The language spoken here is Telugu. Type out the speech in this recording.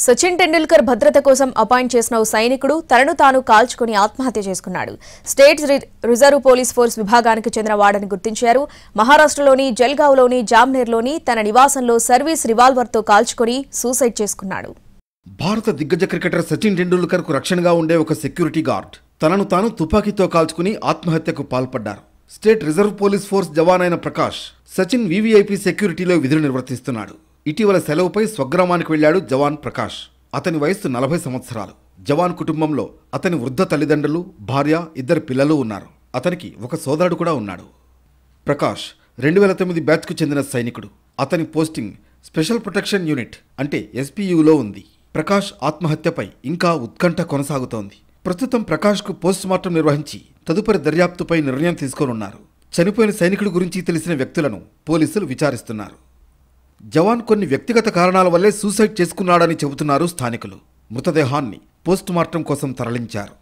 సచిన్ టెండూల్కర్ భద్రత కోసం అపాయింట్ చేసిన ఓ సైనికుడు తనను తాను కాల్చుకుని ఆత్మహత్య చేసుకున్నాడు. స్టేట్ రిజర్వ్ పోలీస్ ఫోర్స్ విభాగానికి చెందిన వాడని గుర్తించారు. మహారాష్ట్రలోని జల్గావ్లోని జామ్నేర్లోని తన నివాసంలో సర్వీస్ రివాల్వర్తో కాల్చుకుని సూసైడ్ చేసుకున్నాడు. భారత దిగ్గజ క్రికెటర్ సచిన్ టెండూల్కర్కు రక్షణగా ఉండే ఒక సెక్యూరిటీ గార్డ్ తనను తాను తుపాకీతో కాల్చుకుని ఆత్మహత్యకు పాల్పడ్డారు. స్టేట్ రిజర్వ్ పోలీస్ ఫోర్స్ జవాన్ అయిన ప్రకాష్ సచిన్ వీవీఐపీ సెక్యూరిటీలో విధులు నిర్వర్తిస్తున్నాడు. ఇటీవల సెలవుపై స్వగ్రామానికి వెళ్లాడు జవాన్ ప్రకాష్. అతని వయస్సు 40 సంవత్సరాలు. జవాన్ కుటుంబంలో అతని వృద్ధ తల్లిదండ్రులు, భార్య, 2 పిల్లలు ఉన్నారు. అతనికి ఒక సోదరుడు కూడా ఉన్నాడు. ప్రకాష్ 2009 బ్యాచ్కు చెందిన సైనికుడు. అతని పోస్టింగ్ స్పెషల్ ప్రొటెక్షన్ యూనిట్ అంటే ఎస్పీయూలో ఉంది. ప్రకాష్ ఆత్మహత్యపై ఇంకా ఉత్కంఠ కొనసాగుతోంది. ప్రస్తుతం ప్రకాష్కు పోస్టుమార్టం నిర్వహించి తదుపరి దర్యాప్తుపై నిర్ణయం తీసుకోనున్నారు. చనిపోయిన సైనికుడి గురించి తెలిసిన వ్యక్తులను పోలీసులు విచారిస్తున్నారు. జవాన్ కొన్ని వ్యక్తిగత కారణాల వల్లే సూసైడ్ చేసుకున్నాడని చెబుతున్నారు స్థానికులు. మృతదేహాన్ని పోస్టుమార్టం కోసం తరలించారు.